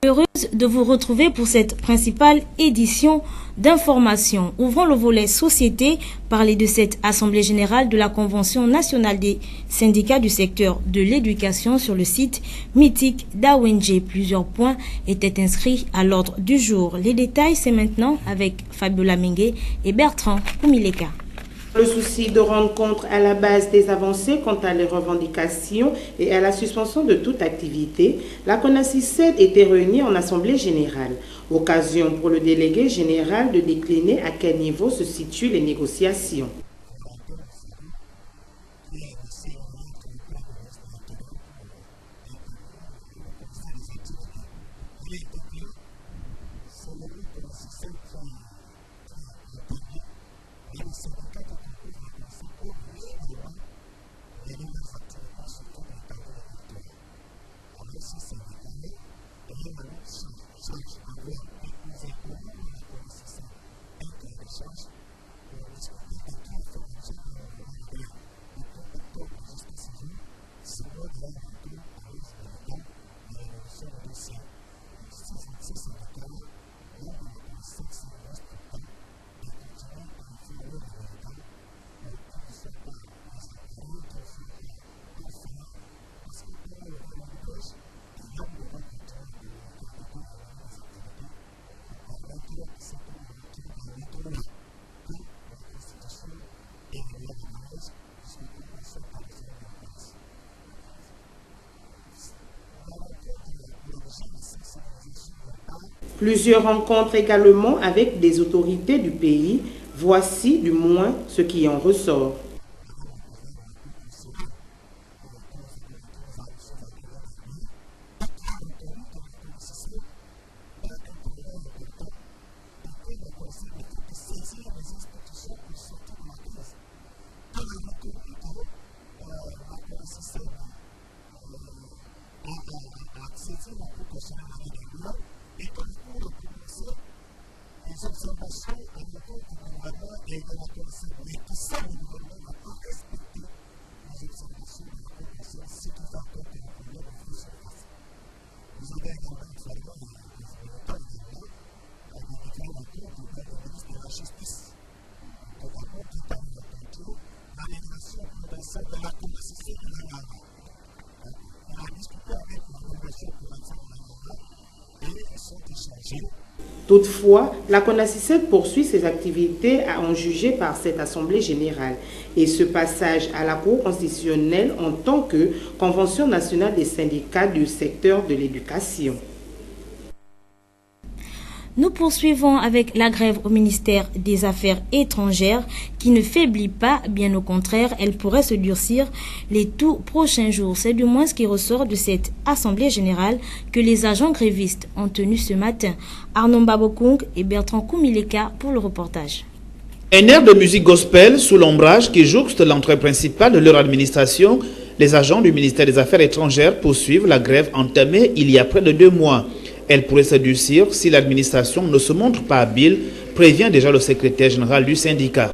heureuse de vous retrouver pour cette principale édition d'information. Ouvrons le volet société, parler de cette Assemblée générale de la Convention nationale des syndicats du secteur de l'éducation sur le site mythique d'Awenje. Plusieurs points étaient inscrits à l'ordre du jour. Les détails, c'est maintenant avec Fabiola Mengue et Bertrand Koumileka. Le souci de rendre compte à la base des avancées quant à les revendications et à la suspension de toute activité, la CONACYSED était réunie en Assemblée générale. Occasion pour le délégué général de décliner à quel niveau se situent les négociations. Plusieurs rencontres également avec des autorités du pays. Voici du moins ce qui en ressort. Toutefois, la CONACYSED poursuit ses activités à en juger par cette Assemblée générale et ce passage à la Cour constitutionnelle en tant que Convention nationale des syndicats du secteur de l'éducation. Nous poursuivons avec la grève au ministère des Affaires étrangères qui ne faiblit pas, bien au contraire, elle pourrait se durcir les tout prochains jours. C'est du moins ce qui ressort de cette Assemblée générale que les agents grévistes ont tenu ce matin. Arnaud Mbabokung et Bertrand Koumileka pour le reportage. Un air de musique gospel sous l'ombrage qui jouxte l'entrée principale de leur administration, les agents du ministère des Affaires étrangères poursuivent la grève entamée il y a près de 2 mois. Elle pourrait se durcir si l'administration ne se montre pas habile, prévient déjà le secrétaire général du syndicat.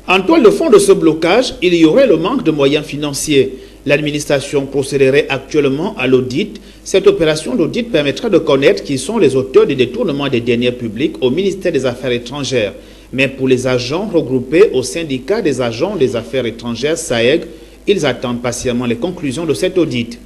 En toile de fond de ce blocage, il y aurait le manque de moyens financiers. L'administration procéderait actuellement à l'audit. Cette opération d'audit permettra de connaître qui sont les auteurs des détournements des deniers publics au ministère des Affaires étrangères. Mais pour les agents regroupés au syndicat des agents des affaires étrangères, SAEG, ils attendent patiemment les conclusions de cet audit.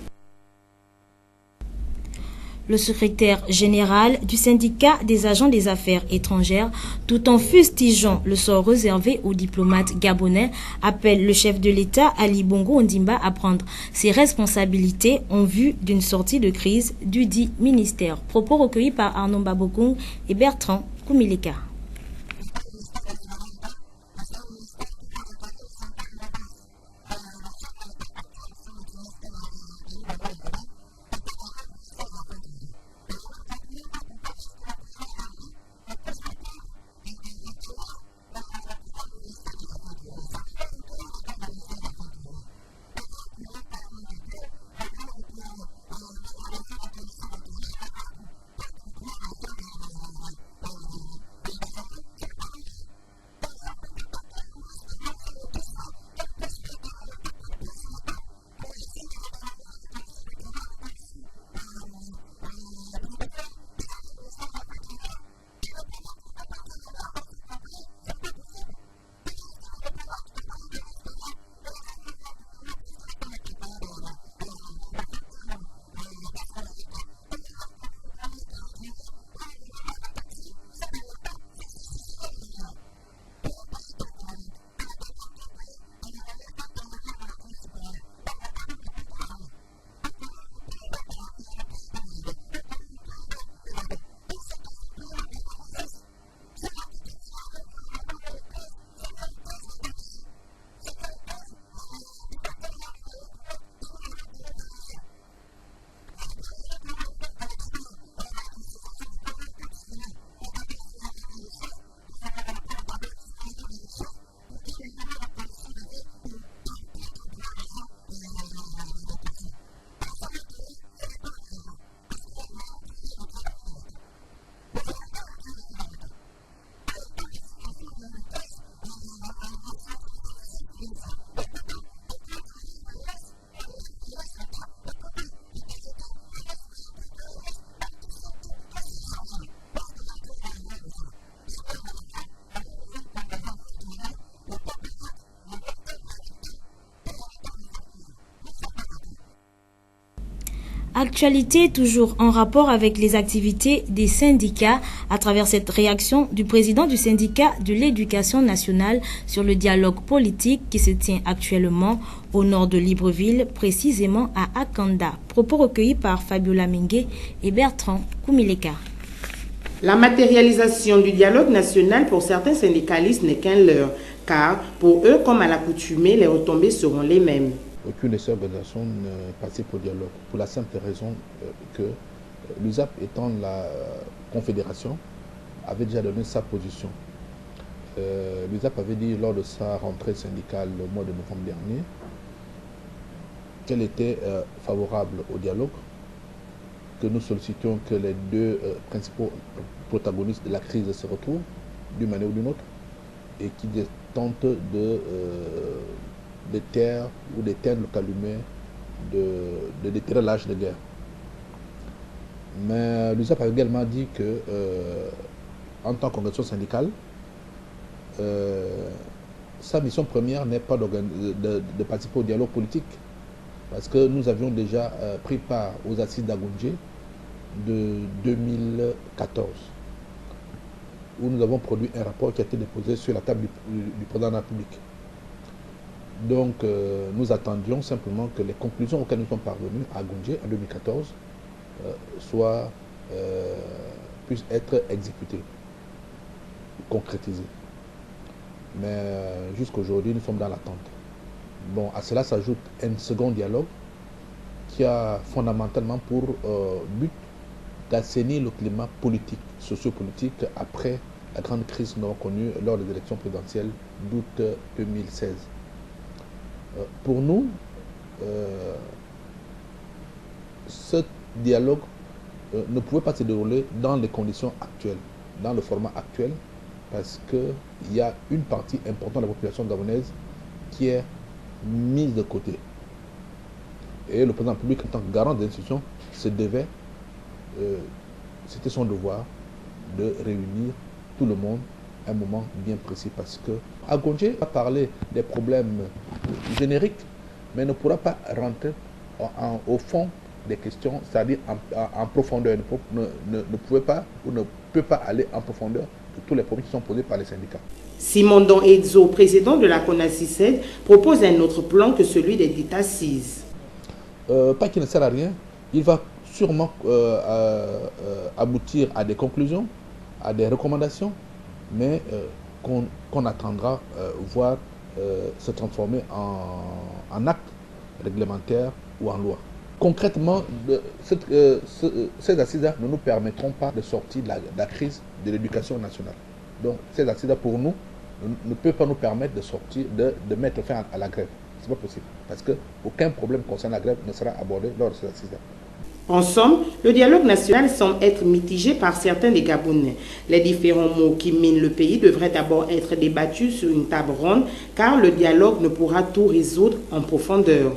Le secrétaire général du syndicat des agents des affaires étrangères, tout en fustigeant le sort réservé aux diplomates gabonais, appelle le chef de l'État Ali Bongo Ondimba à prendre ses responsabilités en vue d'une sortie de crise du dit ministère. Propos recueillis par Arnaud Babokong et Bertrand Koumileka. Actualité toujours en rapport avec les activités des syndicats à travers cette réaction du président du syndicat de l'éducation nationale sur le dialogue politique qui se tient actuellement au nord de Libreville, précisément à Akanda. Propos recueillis par Fabiola Mingue et Bertrand Koumileka. La matérialisation du dialogue national pour certains syndicalistes n'est qu'un leurre, car pour eux, comme à l'accoutumée, les retombées seront les mêmes. Aucune de ces organisations ne participe au dialogue, pour la simple raison que l'USAP étant la confédération, avait déjà donné sa position. L'USAP avait dit lors de sa rentrée syndicale le mois de novembre dernier qu'elle était favorable au dialogue, que nous sollicitions que les deux principaux protagonistes de la crise se retrouvent d'une manière ou d'une autre et qui tentent de taire ou d'éteindre le calumet, de déterrer l'âge de guerre. Mais l'USAP a également dit que, en tant qu'organisation syndicale, sa mission première n'est pas de participer au dialogue politique, parce que nous avions déjà pris part aux assises d'Agoundjé de 2014, où nous avons produit un rapport qui a été déposé sur la table du président de la République. Donc nous attendions simplement que les conclusions auxquelles nous sommes parvenus à Agoundjé en 2014 puissent être exécutées, concrétisées. Mais jusqu'à aujourd'hui, nous sommes dans l'attente. Bon, à cela s'ajoute un second dialogue qui a fondamentalement pour but d'assainir le climat politique, sociopolitique après la grande crise que nous avons connue lors des élections présidentielles d'août 2016. Pour nous, ce dialogue ne pouvait pas se dérouler dans les conditions actuelles, dans le format actuel, parce qu'il y a une partie importante de la population gabonaise qui est mise de côté. Et le président public, en tant que garant des institutions, c'était son devoir de réunir tout le monde à un moment bien précis, parce que Agoundjé va parler des problèmes génériques, mais ne pourra pas rentrer au fond des questions, c'est-à-dire en profondeur, ne pouvait pas ou ne peut pas aller en profondeur de tous les problèmes qui sont posés par les syndicats. Simondon Edzo, président de la CONACYSED, propose un autre plan que celui des dites assises. Pas qu'il ne sert à rien, il va sûrement aboutir à des conclusions, à des recommandations, mais qu'on attendra voir se transformer en acte réglementaire ou en loi. Concrètement, ces assises ne nous permettront pas de sortir de la crise de l'éducation nationale. Donc ces assises pour nous ne peuvent pas nous permettre de sortir, de mettre fin à la grève. Ce n'est pas possible, parce qu'aucun problème concernant la grève ne sera abordé lors de ces assises. En somme, le dialogue national semble être mitigé par certains des Gabonais. Les différents maux qui minent le pays devraient d'abord être débattus sur une table ronde, car le dialogue ne pourra tout résoudre en profondeur.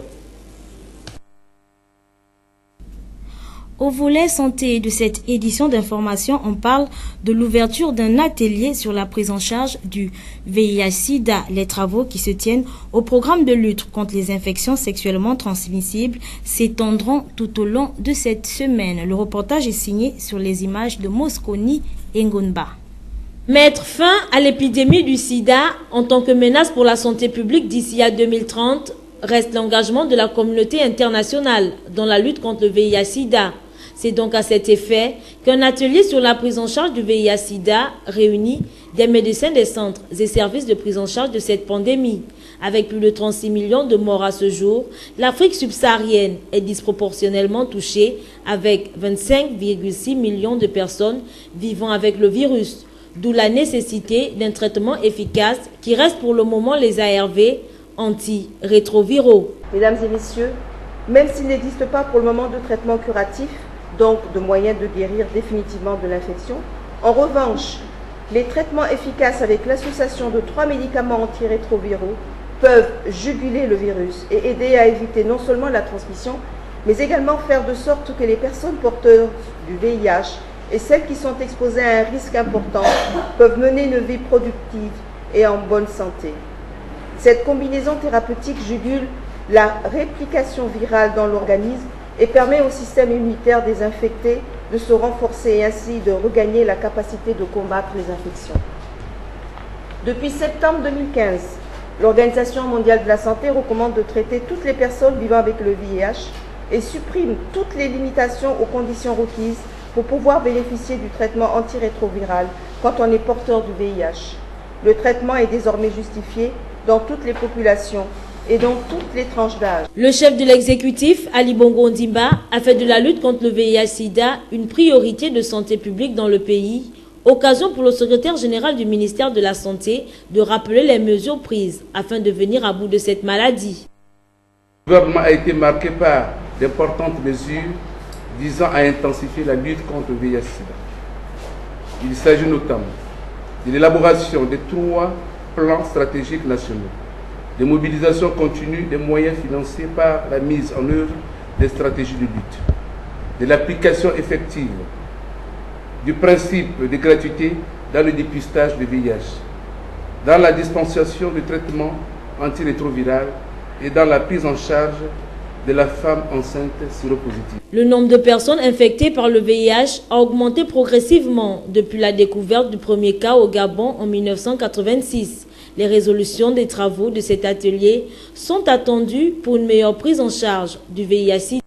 Au volet santé de cette édition d'information, on parle de l'ouverture d'un atelier sur la prise en charge du VIH-Sida. Les travaux qui se tiennent au programme de lutte contre les infections sexuellement transmissibles s'étendront tout au long de cette semaine. Le reportage est signé sur les images de Mosconi et Ngonba. Mettre fin à l'épidémie du sida en tant que menace pour la santé publique d'ici à 2030 reste l'engagement de la communauté internationale dans la lutte contre le VIH-Sida. C'est donc à cet effet qu'un atelier sur la prise en charge du VIH-Sida réunit des médecins des centres et services de prise en charge de cette pandémie. Avec plus de 36 millions de morts à ce jour, l'Afrique subsaharienne est disproportionnellement touchée avec 25,6 millions de personnes vivant avec le virus, d'où la nécessité d'un traitement efficace qui reste pour le moment les ARV antirétroviraux. Mesdames et messieurs, même s'il n'existe pas pour le moment de traitement curatif, donc de moyens de guérir définitivement de l'infection, en revanche, les traitements efficaces avec l'association de 3 médicaments antirétroviraux peuvent juguler le virus et aider à éviter non seulement la transmission, mais également faire de sorte que les personnes porteuses du VIH et celles qui sont exposées à un risque important peuvent mener une vie productive et en bonne santé. Cette combinaison thérapeutique jugule la réplication virale dans l'organisme et permet au système immunitaire désinfecté de se renforcer et ainsi de regagner la capacité de combattre les infections. Depuis septembre 2015, l'Organisation mondiale de la santé recommande de traiter toutes les personnes vivant avec le VIH et supprime toutes les limitations aux conditions requises pour pouvoir bénéficier du traitement antirétroviral quand on est porteur du VIH. Le traitement est désormais justifié dans toutes les populations et dans toutes les tranches d'âge. Le chef de l'exécutif, Ali Bongo Ondimba, a fait de la lutte contre le VIH-Sida une priorité de santé publique dans le pays, occasion pour le secrétaire général du ministère de la Santé de rappeler les mesures prises afin de venir à bout de cette maladie. Le gouvernement a été marqué par d'importantes mesures visant à intensifier la lutte contre le VIH-Sida. Il s'agit notamment de l'élaboration de 3 plans stratégiques nationaux, de mobilisation continue des moyens financés par la mise en œuvre des stratégies de lutte, de l'application effective du principe de gratuité dans le dépistage du VIH, dans la dispensation de traitements antirétroviraux et dans la prise en charge de la femme enceinte séropositive. Le nombre de personnes infectées par le VIH a augmenté progressivement depuis la découverte du premier cas au Gabon en 1986. Les résolutions des travaux de cet atelier sont attendues pour une meilleure prise en charge du VIH.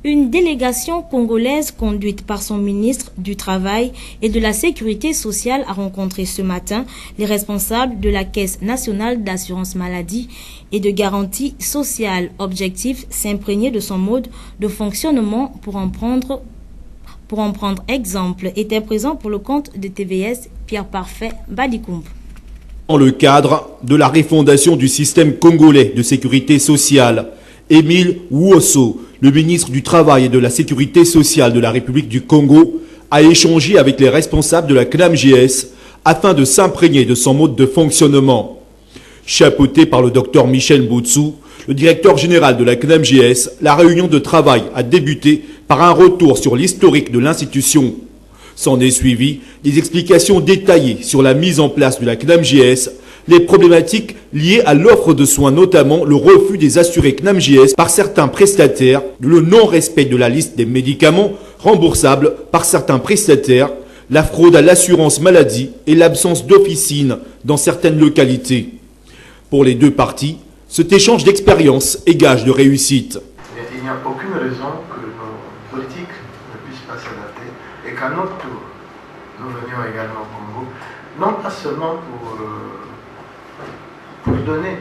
Une délégation congolaise conduite par son ministre du Travail et de la Sécurité sociale a rencontré ce matin les responsables de la Caisse nationale d'assurance maladie et de garantie sociale. Objectif, s'imprégner de son mode de fonctionnement pour en prendre exemple. Était présent pour le compte de TVS Pierre Parfait Badikoump. Dans le cadre de la refondation du système congolais de sécurité sociale, Émile Wouosso, le ministre du Travail et de la Sécurité sociale de la République du Congo, a échangé avec les responsables de la CNAMJS afin de s'imprégner de son mode de fonctionnement. Chapeauté par le docteur Michel Mboutsou, le directeur général de la CNAMJS, la réunion de travail a débuté par un retour sur l'historique de l'institution. S'en est suivi des explications détaillées sur la mise en place de la CNAMJS les problématiques liées à l'offre de soins, notamment le refus des assurés CNAMJS par certains prestataires, le non-respect de la liste des médicaments remboursables par certains prestataires, la fraude à l'assurance maladie et l'absence d'officines dans certaines localités. Pour les deux parties, cet échange d'expériences est gage de réussite. Il n'y a aucune raison que nos politiques ne puissent pas s'adapter et qu'à notre tour, nous venions également au Congo, non pas seulement pour donner,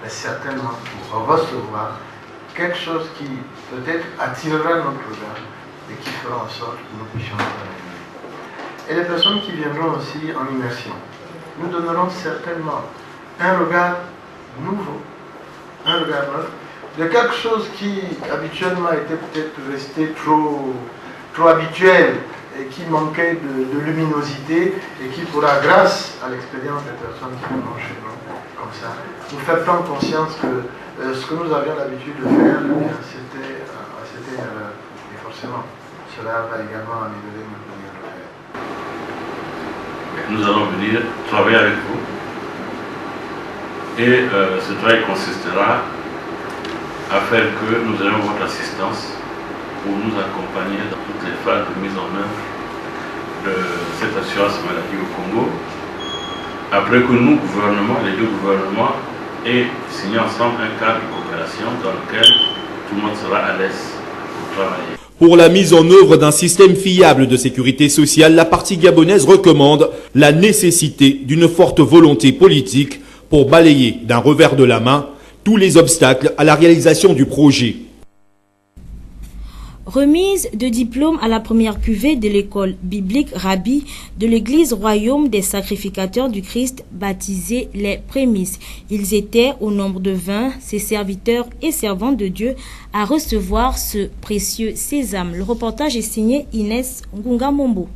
mais certainement pour recevoir quelque chose qui peut-être attirera notre regard et qui fera en sorte que nous puissions travailler. Et les personnes qui viendront aussi en immersion, nous donnerons certainement un regard nouveau, un regard neuf, de quelque chose qui habituellement était peut-être resté trop habituel et qui manquait de luminosité et qui pourra, grâce à l'expérience des personnes qui viendront chez nous, comme ça, nous faire prendre conscience que ce que nous avions l'habitude de faire, c'était une erreur. Et forcément, cela va également améliorer notre manière de faire. Nous allons venir travailler avec vous. Et ce travail consistera à faire que nous ayons votre assistance pour nous accompagner dans toutes les phases de mise en œuvre de cette assurance maladie au Congo. Après que nous, gouvernement, les deux gouvernements, aient signé ensemble un cadre de coopération dans lequel tout le monde sera à l'aise pour travailler. Pour la mise en œuvre d'un système fiable de sécurité sociale, la partie gabonaise recommande la nécessité d'une forte volonté politique pour balayer d'un revers de la main tous les obstacles à la réalisation du projet. Remise de diplôme à la première cuvée de l'école biblique Rabbi de l'église Royaume des Sacrificateurs du Christ, baptisée les Prémices. Ils étaient au nombre de 20, ces serviteurs et servants de Dieu, à recevoir ce précieux sésame. Le reportage est signé Inès Ngungamombo.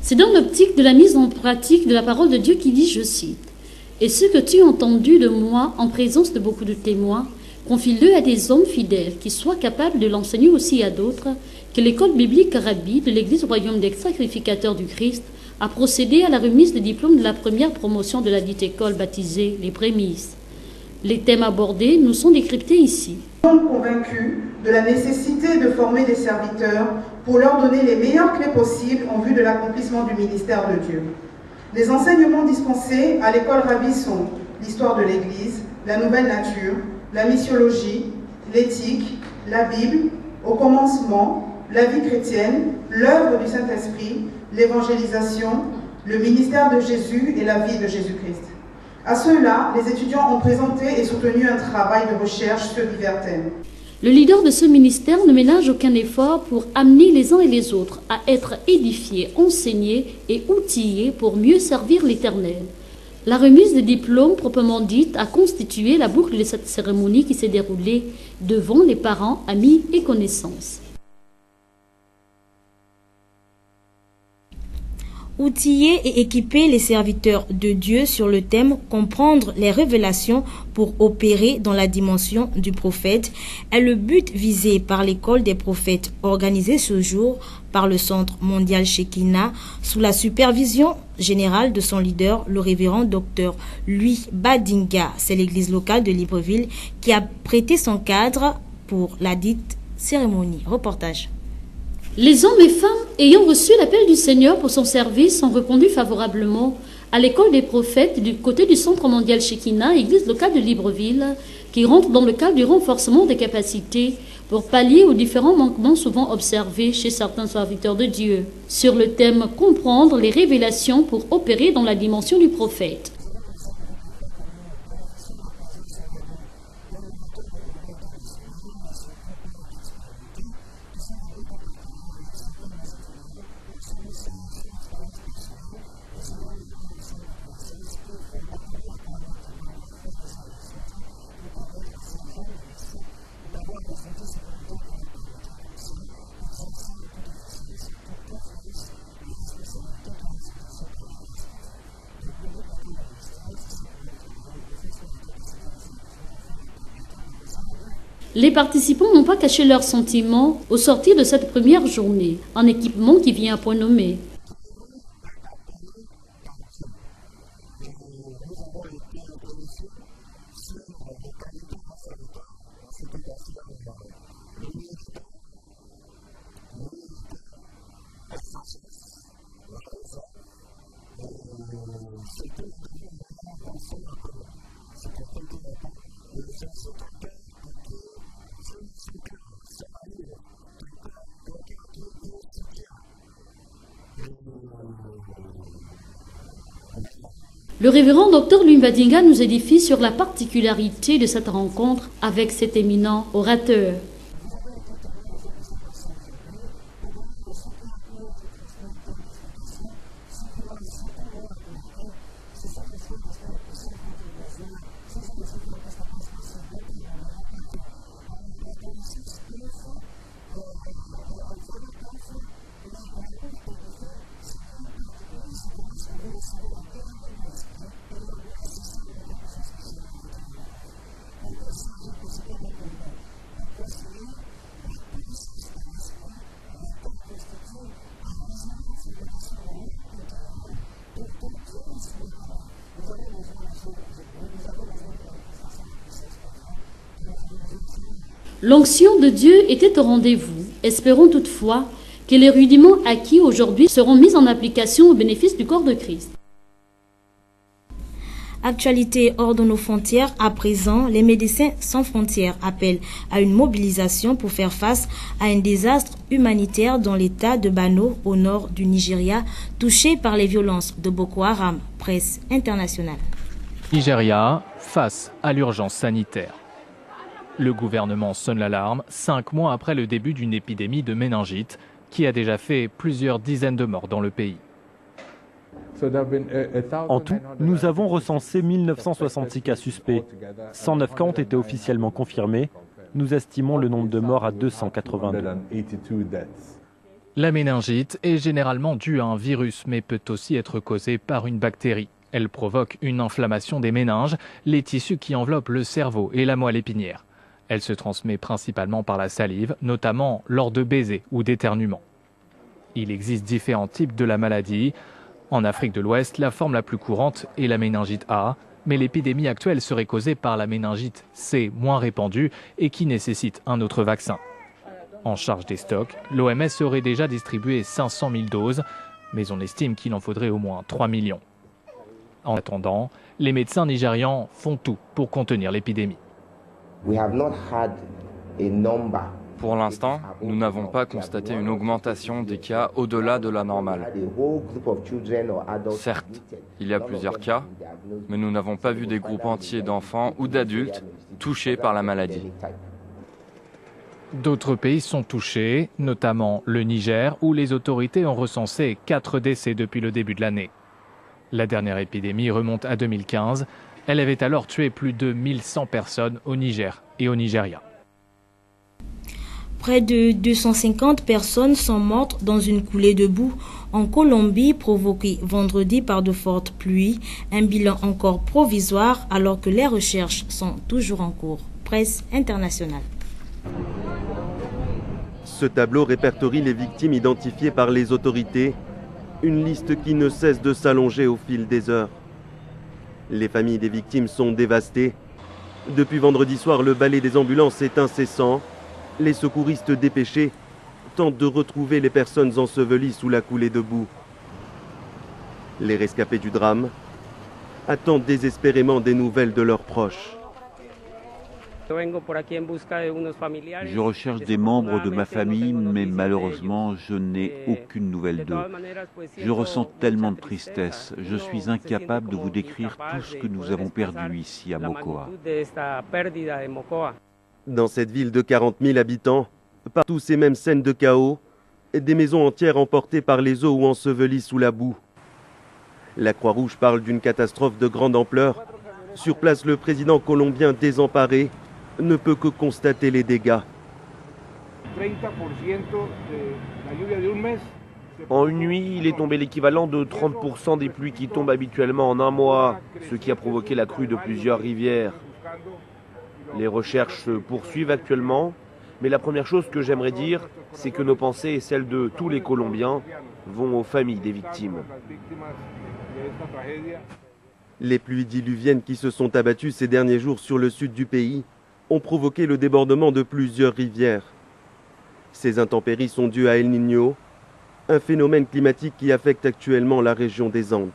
C'est dans l'optique de la mise en pratique de la parole de Dieu qui dit, je cite, « Et ce que tu as entendu de moi en présence de beaucoup de témoins, confie-le à des hommes fidèles qui soient capables de l'enseigner aussi à d'autres, que l'école biblique Rabbi de l'église Royaume des Sacrificateurs du Christ a procédé à la remise des diplômes de la première promotion de la dite école baptisée les Prémices. Les thèmes abordés nous sont décryptés ici. Nous sommes convaincus de la nécessité de former des serviteurs pour leur donner les meilleures clés possibles en vue de l'accomplissement du ministère de Dieu. Les enseignements dispensés à l'école Rabbi sont l'histoire de l'Église, la nouvelle nature, la missiologie, l'éthique, la Bible, au commencement, la vie chrétienne, l'œuvre du Saint-Esprit, l'évangélisation, le ministère de Jésus et la vie de Jésus-Christ. À ceux-là, les étudiants ont présenté et soutenu un travail de recherche sur divers thèmes. Le leader de ce ministère ne ménage aucun effort pour amener les uns et les autres à être édifiés, enseignés et outillés pour mieux servir l'Éternel. La remise des diplômes proprement dite a constitué la boucle de cette cérémonie qui s'est déroulée devant les parents, amis et connaissances. Outiller et équiper les serviteurs de Dieu sur le thème « Comprendre les révélations pour opérer dans la dimension du prophète » est le but visé par l'école des prophètes organisée ce jour par le Centre mondial Shekinah sous la supervision générale de son leader, le révérend Dr Louis Badinga. C'est l'église locale de Libreville qui a prêté son cadre pour la dite cérémonie. Reportage. Les hommes et femmes ayant reçu l'appel du Seigneur pour son service ont répondu favorablement à l'école des prophètes du côté du Centre mondial Shekinah, église locale de Libreville, qui rentre dans le cadre du renforcement des capacités pour pallier aux différents manquements souvent observés chez certains serviteurs de Dieu, sur le thème « Comprendre les révélations pour opérer dans la dimension du prophète ». Les participants n'ont pas caché leurs sentiments au sortir de cette première journée, un équipement qui vient à point nommé. Le révérend Dr Louis Mbadinga nous édifie sur la particularité de cette rencontre avec cet éminent orateur. L'onction de Dieu était au rendez-vous. Espérons toutefois que les rudiments acquis aujourd'hui seront mis en application au bénéfice du corps de Christ. Actualité hors de nos frontières, à présent, les Médecins sans frontières appellent à une mobilisation pour faire face à un désastre humanitaire dans l'état de Bano, au nord du Nigeria, touché par les violences de Boko Haram. Presse internationale. Nigeria, face à l'urgence sanitaire. Le gouvernement sonne l'alarme 5 mois après le début d'une épidémie de méningite qui a déjà fait plusieurs dizaines de morts dans le pays. En tout, nous avons recensé 1966 cas suspects. 109 cas ont été officiellement confirmés. Nous estimons le nombre de morts à 282. La méningite est généralement due à un virus, mais peut aussi être causée par une bactérie. Elle provoque une inflammation des méninges, les tissus qui enveloppent le cerveau et la moelle épinière. Elle se transmet principalement par la salive, notamment lors de baisers ou d'éternuements. Il existe différents types de la maladie. En Afrique de l'Ouest, la forme la plus courante est la méningite A, mais l'épidémie actuelle serait causée par la méningite C, moins répandue et qui nécessite un autre vaccin. En charge des stocks, l'OMS aurait déjà distribué 500 000 doses, mais on estime qu'il en faudrait au moins 3 millions. En attendant, les médecins nigérians font tout pour contenir l'épidémie. Pour l'instant, nous n'avons pas constaté une augmentation des cas au-delà de la normale. Certes, il y a plusieurs cas, mais nous n'avons pas vu des groupes entiers d'enfants ou d'adultes touchés par la maladie. D'autres pays sont touchés, notamment le Niger, où les autorités ont recensé 4 décès depuis le début de l'année. La dernière épidémie remonte à 2015. Elle avait alors tué plus de 1100 personnes au Niger et au Nigeria. Près de 250 personnes sont mortes dans une coulée de boue en Colombie provoquée vendredi par de fortes pluies. Un bilan encore provisoire alors que les recherches sont toujours en cours. Presse internationale. Ce tableau répertorie les victimes identifiées par les autorités. Une liste qui ne cesse de s'allonger au fil des heures. Les familles des victimes sont dévastées. Depuis vendredi soir, le balai des ambulances est incessant. Les secouristes dépêchés tentent de retrouver les personnes ensevelies sous la coulée de boue. Les rescapés du drame attendent désespérément des nouvelles de leurs proches. Je recherche des membres de ma famille, mais malheureusement, je n'ai aucune nouvelle d'eux. Je ressens tellement de tristesse. Je suis incapable de vous décrire tout ce que nous avons perdu ici à Mocoa. Dans cette ville de 40 000 habitants, partout ces mêmes scènes de chaos, des maisons entières emportées par les eaux ou ensevelies sous la boue. La Croix-Rouge parle d'une catastrophe de grande ampleur. Sur place, le président colombien désemparé ne peut que constater les dégâts. En une nuit, il est tombé l'équivalent de 30% des pluies qui tombent habituellement en un mois, ce qui a provoqué la crue de plusieurs rivières. Les recherches se poursuivent actuellement, mais la première chose que j'aimerais dire, c'est que nos pensées et celles de tous les Colombiens vont aux familles des victimes. Les pluies diluviennes qui se sont abattues ces derniers jours sur le sud du pays ont provoqué le débordement de plusieurs rivières. Ces intempéries sont dues à El Niño, un phénomène climatique qui affecte actuellement la région des Andes.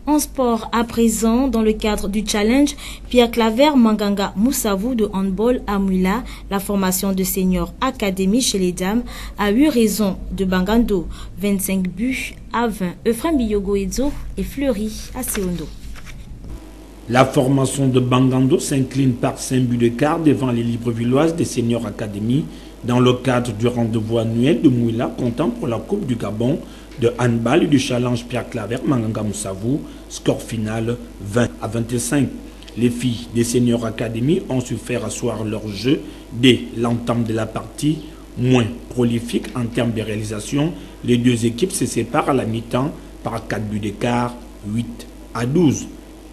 En sport à présent, dans le cadre du challenge, Pierre Claver Manganga Moussavou de handball à Mouila, la formation de senior académie chez les dames, a eu raison de Bangando, 25 buts à 20. Euphrem Biyogo Edzo et Fleury à Seondo. La formation de Bangando s'incline par 5 buts d'écart devant les Librevilloises des seniors académies dans le cadre du rendez-vous annuel de Mouila comptant pour la Coupe du Gabon de handball et du challenge Pierre Claver Manganga Moussavou, score final 20 à 25. Les filles des seniors académies ont su faire asseoir leur jeu dès l'entame de la partie. Moins prolifique en termes de réalisation, les deux équipes se séparent à la mi-temps par 4 buts d'écart, 8 à 12.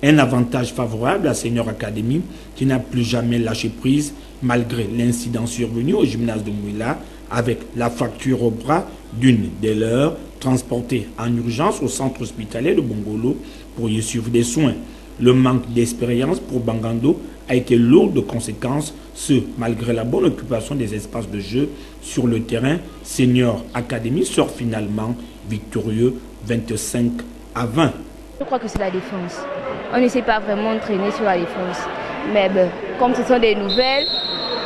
Un avantage favorable à Senior Academy qui n'a plus jamais lâché prise malgré l'incident survenu au gymnase de Mouila avec la fracture au bras d'une des leurs transportée en urgence au centre hospitalier de Bongolo pour y suivre des soins. Le manque d'expérience pour Bangando a été lourd de conséquences, ce malgré la bonne occupation des espaces de jeu sur le terrain. Senior Academy sort finalement victorieux 25 à 20. Je crois que c'est la défense. On ne sait pas vraiment entraîner sur la défense. Mais bon, comme ce sont des nouvelles,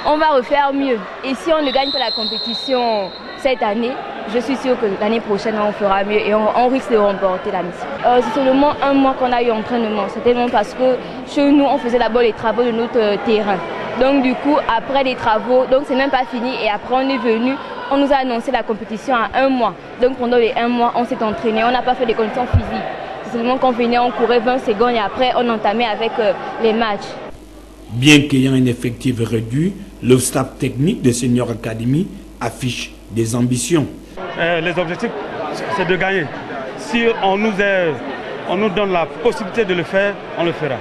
on va refaire mieux. Et si on ne gagne pas la compétition cette année, je suis sûre que l'année prochaine, on fera mieux et on risque de remporter la mission. C'est seulement un mois qu'on a eu entraînement. C'était même parce que chez nous, on faisait d'abord les travaux de notre terrain. Donc du coup, après les travaux, donc c'est même pas fini. Et après, on est venu, on nous a annoncé la compétition à un mois. Donc pendant les 1 mois, on s'est entraîné. On n'a pas fait des conditions physiques. C'est seulement qu'on venait, on courait 20 secondes et après, on entamait avec les matchs. Bien qu'ayant un effectif réduit, le staff technique de Senior Academy affiche des ambitions. Les objectifs, c'est de gagner. Si on nous donne la possibilité de le faire, on le fera.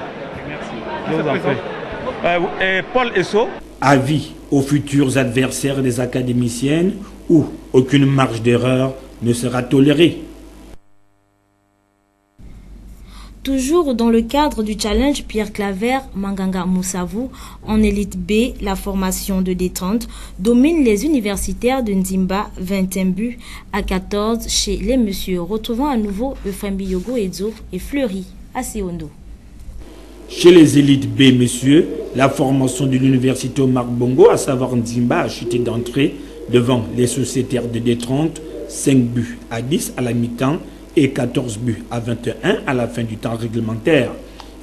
Merci. Je vous en prie. Et Paul Esso. Avis aux futurs adversaires des académiciennes où aucune marge d'erreur ne sera tolérée. Toujours dans le cadre du challenge Pierre Claver Manganga Moussavou, en élite B, la formation de détente domine les universitaires de Nzimba, 21 buts à 14 chez les messieurs. Retrouvons à nouveau Euphrem Biyogo Edzo et Fleury à Seondo. Chez les élites B, messieurs, la formation de l'université Omar Bongo, à savoir Nzimba, a chuté d'entrée devant les sociétaires de détente, 5 buts à 10 à la mi-temps et 14 buts à 21 à la fin du temps réglementaire.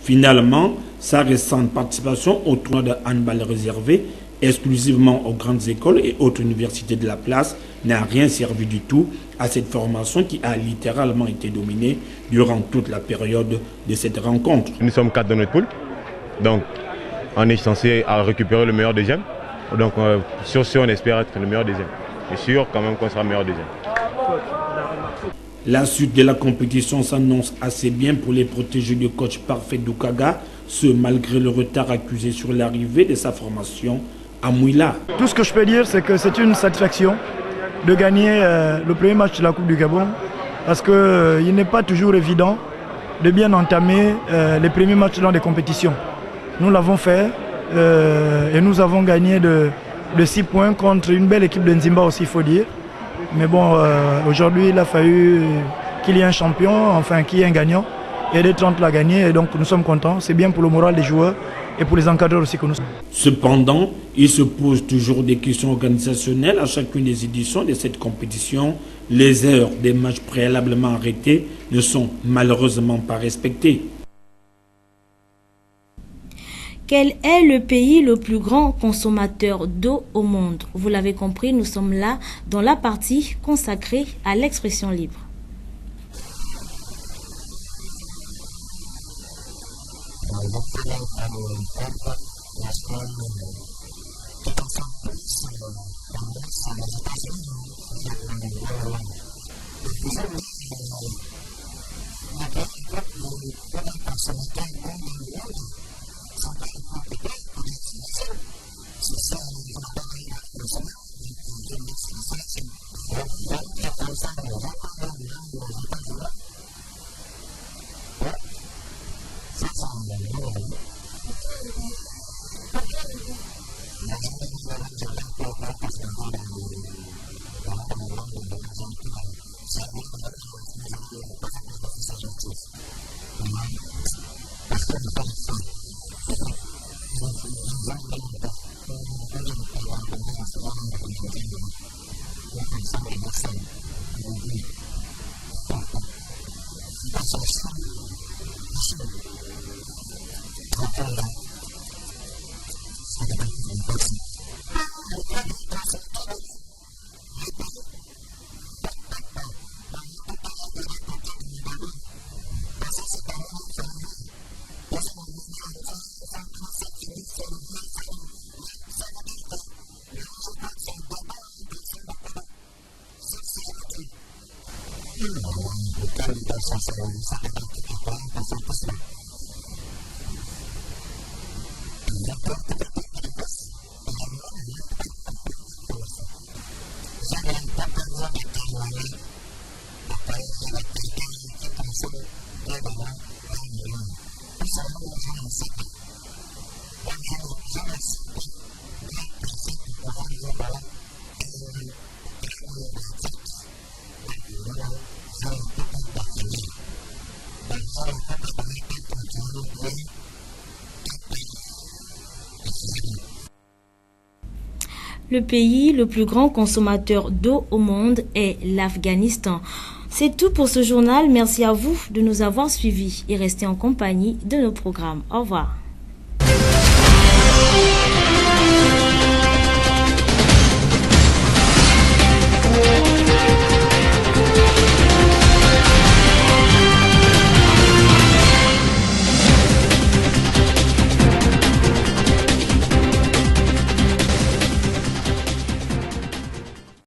Finalement, sa récente participation au tournoi de handball réservé exclusivement aux grandes écoles et autres universités de la place n'a rien servi du tout à cette formation qui a littéralement été dominée durant toute la période de cette rencontre. Nous sommes 4 dans notre poule, donc on est censé récupérer le meilleur deuxième. Donc sur ce, on espère être le meilleur deuxième. Mais sûr quand même qu'on sera le meilleur deuxième. La suite de la compétition s'annonce assez bien pour les protégés du coach Parfait Doukaga, ce malgré le retard accusé sur l'arrivée de sa formation à Mouila. Tout ce que je peux dire, c'est que c'est une satisfaction de gagner le premier match de la Coupe du Gabon, parce qu'il n'est pas toujours évident de bien entamer les premiers matchs dans des compétitions. Nous l'avons fait et nous avons gagné de 6 points contre une belle équipe de Nzimba aussi, il faut dire. Mais bon, aujourd'hui, il a fallu qu'il y ait un champion, enfin qu'il y ait un gagnant. Et les 30 l'a gagné et donc nous sommes contents. C'est bien pour le moral des joueurs et pour les encadreurs aussi que nous sommes. Cependant, il se pose toujours des questions organisationnelles à chacune des éditions de cette compétition. Les heures des matchs préalablement arrêtés ne sont malheureusement pas respectées. Quel est le pays le plus grand consommateur d'eau au monde? Vous l'avez compris, nous sommes là dans la partie consacrée à l'expression libre. Le pays le plus grand consommateur d'eau au monde est l'Afghanistan. C'est tout pour ce journal. Merci à vous de nous avoir suivis et restez en compagnie de nos programmes. Au revoir.